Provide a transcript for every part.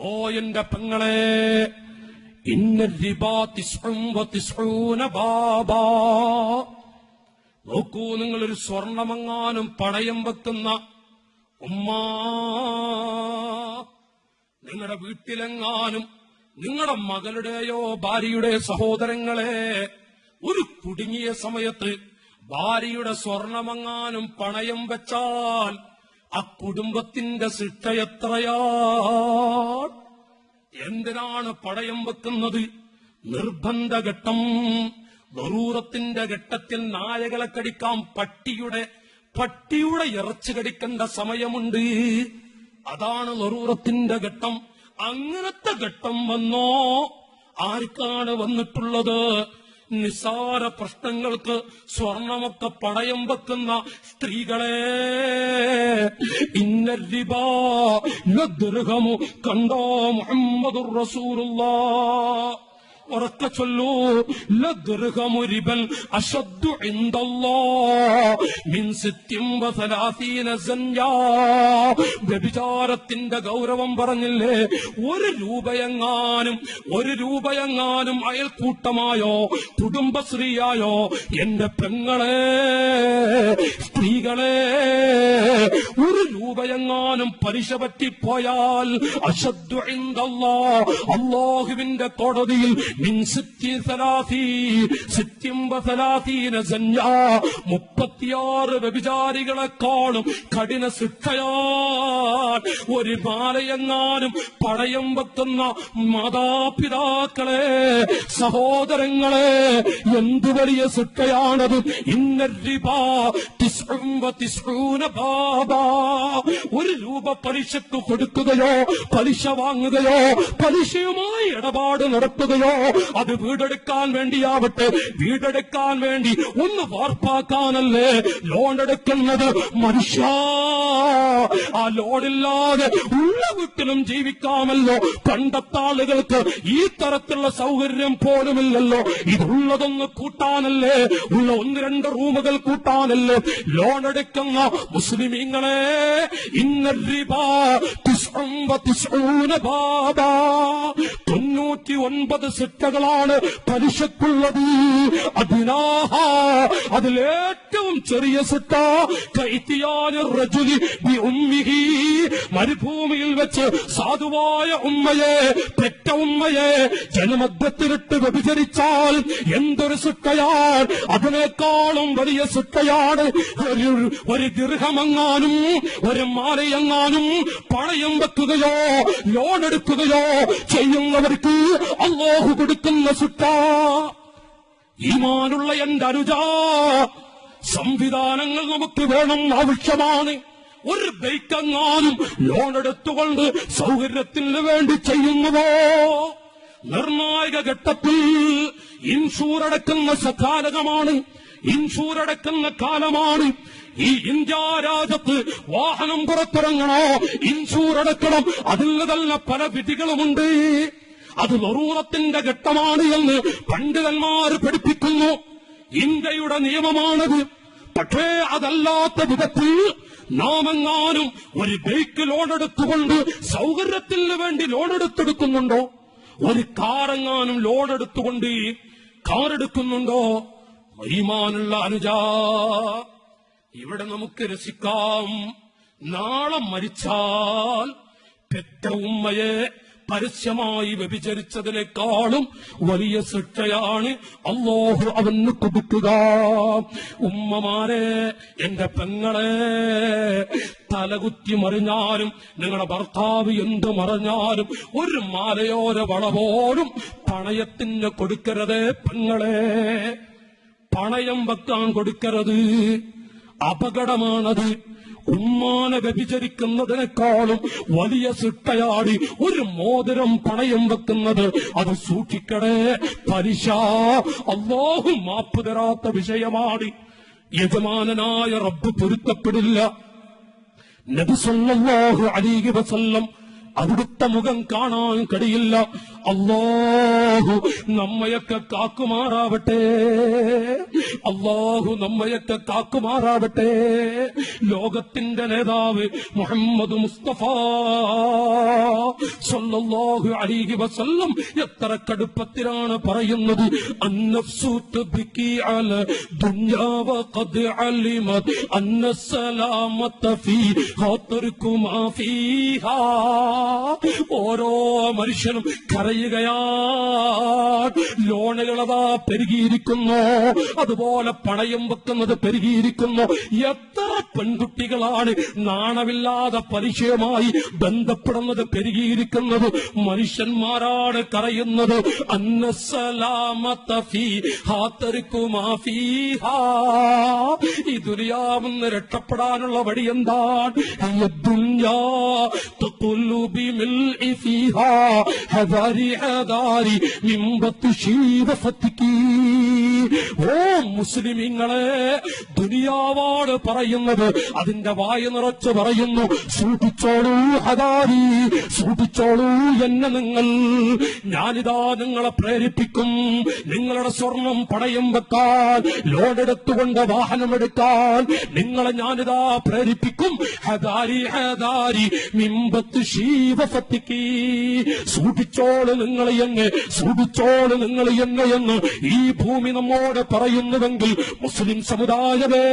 ഓ എന്റെ പെങ്ങളെ, ഇന്ന റിബാ തിസ്ഉൻ വതിസ്ഊന ബാബാ. നോക്കൂ, നിങ്ങളൊരു സ്വർണമെങ്ങാനും പണയം വെക്കുന്ന ഉമ്മ, നിങ്ങളുടെ വീട്ടിലെങ്ങാനും നിങ്ങളുടെ മകളുടെയോ ഭാര്യയുടെ സഹോദരങ്ങളെ ഒരു കുടുങ്ങിയ സമയത്ത് ഭാര്യയുടെ സ്വർണമെങ്ങാനും പണയം വെച്ചാൽ ആ കുടുംബത്തിന്റെ ശിക്ഷ എത്രയാണ്? എന്തിനാണ് പണയം വെക്കുന്നത്? നിർബന്ധ ഘട്ടം, ദറൂറത്തിന്റെ ഘട്ടത്തിൽ നായകളെ കടിക്കാം, പട്ടിയുടെ ഇറച്ചി കടിക്കേണ്ട സമയമുണ്ട്. അതാണ് ദറൂറത്തിന്റെ ഘട്ടം. അങ്ങനത്തെ ഘട്ടം വന്നോ? ആർക്കാണ് വന്നിട്ടുള്ളത്? നിസ്സാര പ്രശ്നങ്ങൾക്ക് സ്വർണമൊക്കെ പണയം വെക്കുന്ന സ്ത്രീകളെ. ഇന്ന റിബാ ലദ്ർഹമു, കണ്ടോ മുഹമ്മദുർ റസൂലുള്ളാഹ്. ഉറക്കെ ചൊല്ലൂ, ലദ്ർഹമു റിബൻ അശദ്ദു ഇൻദല്ലാഹ് മിൻ 36 സൻയാ. വ്യഭിചാരത്തിന്റെ ഗൗരവം പറഞ്ഞില്ലേ? ഒരു രൂപയെങ്ങാനും അയൽക്കൂട്ടമായോ കുടുംബശ്രീയായോ എന്റെ പെങ്ങളെ, സ്ത്രീകളെ, ഒരു രൂപയെങ്ങാനും പലിശ പറ്റിപ്പോയാൽ അശദ്ദു ഇൻദല്ലാഹ്, അല്ലാഹുവിന്റെ കോടതിയിൽ മിൻ 36 സൻയാ, 36 വ്യഭിചാരികളെക്കാളും കഠിന ശിക്ഷയാണ്. ഒരു മാലയെങ്ങാനും പണയം വെക്കുന്ന മാതാപിതാക്കളെ, സഹോദരങ്ങളെ, എന്തു വലിയ ശിക്ഷയാണത്! ഇന്ന റിബാ തിസ്ഉൻ വതിസ്ഊന ബാബാ. ഒരു രൂപ പലിശക്ക് കൊടുക്കുകയോ പലിശ വാങ്ങുകയോ പലിശയുമായി ഇടപാട് നടത്തുകയോ, അത് വീടെടുക്കാൻ വേണ്ടിയാവട്ടെ, വീടെടുക്കാൻ വേണ്ടി ഒന്ന് വാർപ്പാക്കാനല്ലേ ലോൺ എടുക്കുന്നത് മനുഷ്യ. ആ ലോണില്ലാതെ ഉള്ള വീട്ടിലും ജീവിക്കാമല്ലോ. പണ്ടത്തെ ആളുകൾക്ക് ഈ തരത്തിലുള്ള സൗകര്യം പോലുമില്ലല്ലോ. ഇതുള്ളതൊന്ന് കൂട്ടാനല്ലേ, ഉള്ള 1-2 റൂമുകൾ കൂട്ടാനല്ലേ ലോൺ എടുക്കുന്ന മുസ്ലിമീങ്ങളെ. ഇന്ന റിബാ തിസ്ഉൻ വതിസ്ഊന ബാബാ. 99 ശിക്ഷകളാണ് പലിശക്കുള്ളത്. അതിലേറ്റവും ചെറിയ ശിക്ഷ കൈത്തിയാനിർ റജുലി ബി ഉമ്മിഹി. മരുഭൂമിയിൽ വെച്ച് സാധുവായ ഉമ്മയെ, പെറ്റ ഉമ്മയെ ജനമധ്യത്തിലിട്ട് വ്യഭിചരിച്ചാൽ എന്തൊരു ശിക്ഷയാണ്! അതിനേക്കാളും വലിയ ശിക്ഷയാണ് ഒരു ദിർഹമെങ്ങാനും ഒരു മാലയെങ്ങാനും പണയം വെക്കുകയോ ലോൺ എടുക്കുകയോ ചെയ്യുന്നവർക്ക് അല്ലാഹു കൊടുക്കുന്ന ശിക്ഷ. ഈമാനുള്ള എന്റെ അനുജ, സംവിധാനങ്ങൾ നമുക്ക് വേണം, ആവശ്യമാണ്. ഒരു ബൈക്കെങ്ങാനും ലോൺ എടുത്തുകൊണ്ട് സൗകര്യത്തിന് വേണ്ടി ചെയ്യുന്നുവോ? നിർണായക ഘട്ടത്തിൽ ഇൻഷൂർ അടക്കുന്ന സകാലകമാണ്, ഇൻഷൂർ അടക്കുന്ന കാലമാണ്. ഈ ഇന്ത്യ രാജ്യത്ത് വാഹനം പുറത്തിറങ്ങണോ ഇൻഷൂർ അടക്കണം. അതിൽ തന്നെ പല വിധികളുമുണ്ട്. അത് ദറൂറത്തിന്റെ ഘട്ടമാണ് എന്ന് പണ്ഡിതന്മാർ പഠിപ്പിക്കുന്നു. ഇന്ത്യയുടെ നിയമമാണത്. പക്ഷേ അതല്ലാത്ത വിധത്തിൽ നാമെങ്ങാനും ഒരു ബൈക്ക് ലോൺ എടുത്തുകൊണ്ട് സൗകര്യത്തിന് വേണ്ടി ലോൺ എടുത്തെടുക്കുന്നുണ്ടോ? ഒരു കാറെങ്ങാനും ലോൺ എടുത്തുകൊണ്ട് കാർ എടുക്കുന്നുണ്ടോ? ഈമാനുള്ള അനുജാ, ഇവിടെ നമുക്ക് രസിക്കാം. നാളെ മരിച്ചാൽ പെറ്റ ഉമ്മയെ പരസ്യമായി വ്യഭിചരിച്ചതിനേക്കാളും വലിയ ശിക്ഷയാണ് അല്ലാഹു അവന് കൊടുക്കുക. ഉമ്മമാരെ, എന്റെ പെങ്ങളെ, തലകുത്തി മറിഞ്ഞാലും നിങ്ങളുടെ ഭർത്താവ് എന്ത് മറിഞ്ഞാലും ഒരു മാലയോര വള പോലും പണയത്തിന് കൊടുക്കരുത് പെങ്ങളെ. പണയം വെക്കാൻ കൊടുക്കരുത്. അപകടമാണത്. ഉമ്മാനെ വ്യഭിചരിക്കുന്നതിനേക്കാളും വലിയ ശിക്ഷയാണ് ഒരു മോതിരം പണയം വെക്കുന്നത്. അത് സൂക്ഷിക്കണേ. പലിശ അല്ലാഹു മാപ്പ് തരാത്ത വിഷയമാണ്. യജമാനനായ റബ്ബ് പൊരുത്തപ്പെടില്ല. നബി സല്ലല്ലാഹു അലൈഹി വസല്ലം അവിടുത്തെ മുഖം കാണാൻ കഴിയില്ല. അല്ലാഹു നമ്മയൊക്കെ കാക്കുമാറാവട്ടെ, അല്ലാഹു നമ്മയൊക്കെ കാക്കുമാറാവട്ടെ. ലോകത്തിന്റെ നേതാവ് മുഹമ്മദ് മുസ്തഫ സല്ലല്ലാഹു അലൈഹി വസല്ലം എത്ര കടുപ്പത്തിലാണ് പറയുന്നത്, അന്നഫ്സു തബ്കി അല ദുനിയാ വഖദ് അലിമത് അന്ന സലാമത ഫീ ഖാതർകുമാ ഫീഹാ. ഓരോ മനുഷ്യനും കരയുകയാണ്. ലോണുകളതാ പെരുകിയിരിക്കുന്നു, അതുപോലെ പണയം വെക്കുന്നത് പെരുകിയിരിക്കുന്നു. എത്ര പെൺകുട്ടികളാണ് നാണമില്ലാതെ പലിശയുമായി ബന്ധപ്പെടുന്നത് പെരുകിയിരിക്കുന്നത്. മനുഷ്യന്മാരാണ് കരയുന്നത്. അന്നസലാമത ഫീ ഖാതർകുമാ ഫീഹാ. ഈ ദുനിയാവിന്ന് രക്ഷപ്പെടാനുള്ള വഴി എന്താണ്? ദുനിയാ തഖുലു ബിമിൽഇ ഫീഹാ ഹദാരി ഹദാരി മിൻ ബത്ശി വഫത്കി. ഓ മുസ്ലിമീങ്ങളെ, ദുനിയാവാണ് പറയുന്നത്, അതിന്റെ വായ നിറച്ച് പറയുന്നു, സൂക്ഷിച്ചോളൂ ഹദാരി, സൂക്ഷിച്ചോളൂ എന്നെ നിങ്ങൾ. ഞാനിതാ നിങ്ങളെ പ്രേരിപ്പിക്കും, നിങ്ങളുടെ സ്വർണം പണയം വെക്കാൻ, ലോണെടുത്തുകൊണ്ട് വാഹനമെടുക്കാൻ നിങ്ങളെ ഞാനിതാ പ്രേരിപ്പിക്കും. ഹദാരി ഹദാരി മിൻ ബത്ശി വഫത്കി. സൂക്ഷിച്ചോളൂ നിങ്ങൾ എന്ന്, സൂക്ഷിച്ചോളൂ നിങ്ങൾ എന്ന് ഈ ഭൂമി നമ്മോട് പറയുന്നുവെങ്കിൽ മുസ്ലിം സമുദായമേ,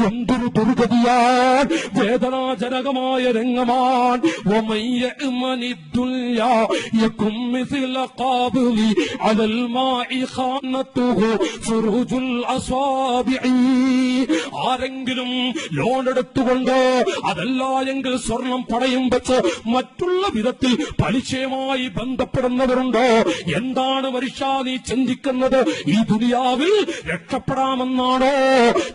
എന്തൊരു ദുർഗതിയാണ്, വേദനാജനകമായ രംഗമാണ്. ومن يأمن الدنيا يكن مثل قابل على الماء خانته فروج الأصابع. ആരെങ്കിലും ലോൺ എടുത്തുകൊണ്ട് അതല്ല എങ്കിൽ സ്വർണം പണയം വെച്ച് മറ്റുള്ള വിധത്തിൽ പലിശയുമായി ബന്ധപ്പെടുന്നവരുണ്ടോ? എന്താണ് മനുഷ്യ നീ ചിന്തിക്കുന്നത്? ഈ ദുനിയാവിൽ രക്ഷപ്പെടാമെന്നാണോ?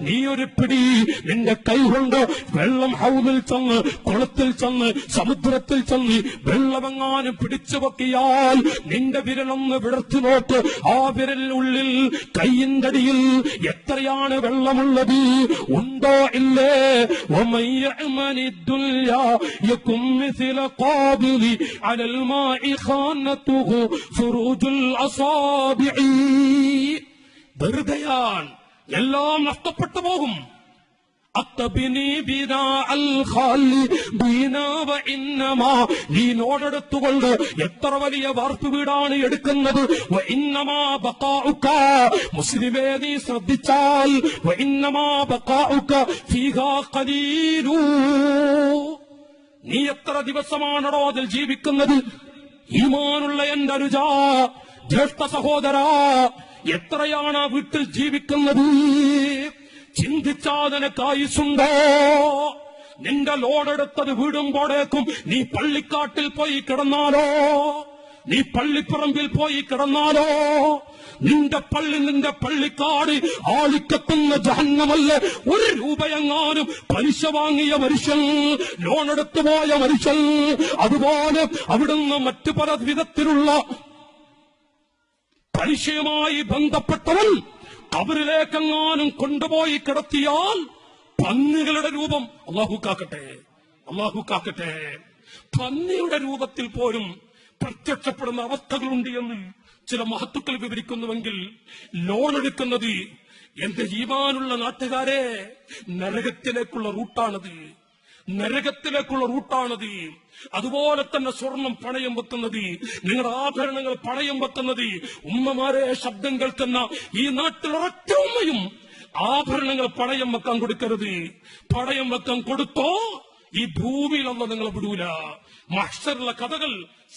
നീ ഒരു പിടി നിന്റെ കൈകൊണ്ട് വെള്ളം ഹൗദിൽ ചെന്ന്, കുളത്തിൽ ചെന്ന്, സമുദ്രത്തിൽ ചെന്ന് വെള്ളമെങ്ങാനും പിടിച്ചു വെക്കിയാൽ നിന്റെ വിരലൊന്ന് വിടർത്തി നോക്ക്. ആ വിരലിനുള്ളിൽ കൈയിന്റെ അടിയിൽ എത്രയാണ് വെള്ളമുള്ളത്? ഉണ്ടോ ഇല്ലേ? ومن يأمن الدنيا يكن مثل قابل على الماء خانته فروج الأصابع. വെറുതെയാൻ, എല്ലാം നഷ്ടപ്പെട്ടു പോകും. നീ നോടെടുത്തുകൊണ്ട് എത്ര വലിയ വാർപ്പ് വീടാണ് എടുക്കുന്നത്. മുസ്ലിമേ, നീ ശ്രദ്ധിച്ചാൽ നീ എത്ര ദിവസമാണോ അതിൽ ജീവിക്കുന്നത്? ഈമാനുള്ള എന്റെ അനുജ, ജ്യേഷ്ഠ സഹോദരാ, എത്രയാണ് ആ വീട്ടിൽ ജീവിക്കുന്നത്? ചിന്തിച്ചാൽ നിനക്ക് ആയുസ്സുണ്ടോ? നിന്റെ ലോണെടുത്തത് വീടുമ്പോഴേക്കും നീ പള്ളിക്കാട്ടിൽ പോയി കിടന്നാലോ, നീ പള്ളിപ്പറമ്പിൽ പോയി കിടന്നാലോ, നിന്റെ പള്ളിക്കാട് ആളിക്കത്തുന്ന ജഹന്നമല്ല. ഒരു രൂപയെങ്ങാനും പലിശ വാങ്ങിയ മനുഷ്യൻ, ലോണെടുത്തു പോയ മനുഷ്യൻ, അതുപോലെ അവിടുന്ന് മറ്റു പല വിധത്തിലുള്ള പലിശയുമായി ബന്ധപ്പെട്ടവൻ കബറിലേക്കെങ്ങാനും കൊണ്ടുപോയി കിടത്തിയാൽ പന്നികളുടെ രൂപം, അല്ലാഹു കാക്കട്ടെ, അല്ലാഹു കാക്കട്ടെ, പന്നിയുടെ രൂപത്തിൽ പോലും പ്രത്യക്ഷപ്പെടുന്ന അവസ്ഥകളുണ്ട് എന്ന് ചില മഹത്തുക്കൾ വിവരിക്കുന്നുവെങ്കിൽ, ലോൺ എടുക്കുന്നത് എന്റെ ഈമാനുള്ള നാട്ടുകാരെ നരകത്തിലേക്കുള്ള റൂട്ടാണത്, നരകത്തിലേക്കുള്ള റൂട്ടാണത്. അതുപോലെ തന്നെ സ്വർണം പണയം വെക്കുന്നത്, നിങ്ങളുടെ ആഭരണങ്ങൾ പണയം വെക്കുന്നത്. ഉമ്മമാരെ ശബ്ദം കേൾക്കുന്ന ഈ നാട്ടിൽ ഒരൊറ്റ ഉമ്മയും ആഭരണങ്ങൾ പണയം വെക്കാൻ കൊടുക്കരുത്. പണയം വെക്കാൻ കൊടുത്തോ ഈ ഭൂമിയിലൊന്നും നിങ്ങളെ വിടൂല. മഹ്ശറിലെ കഥകൾ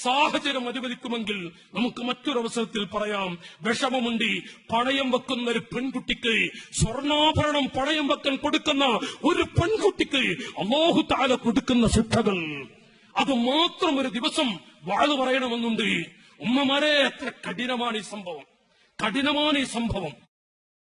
സാഹചര്യം അനുവദിക്കുമെങ്കിൽ നമുക്ക് മറ്റൊരവസരത്തിൽ പറയാം. വിഷമമുണ്ട്. പണയം വെക്കുന്ന ഒരു പെൺകുട്ടിക്ക്, സ്വർണ്ണാഭരണം പണയം വെക്കാൻ കൊടുക്കുന്ന ഒരു പെൺകുട്ടിക്ക് അല്ലാഹു തആല കൊടുക്കുന്ന ശിക്ഷകൾ, അത് മാത്രം ഒരു ദിവസം വാഴ് പറയണമെന്നുണ്ട്. ഉമ്മമാരെ, എത്ര കഠിനമാണ് ഈ സംഭവം, കഠിനമാണ് ഈ സംഭവം.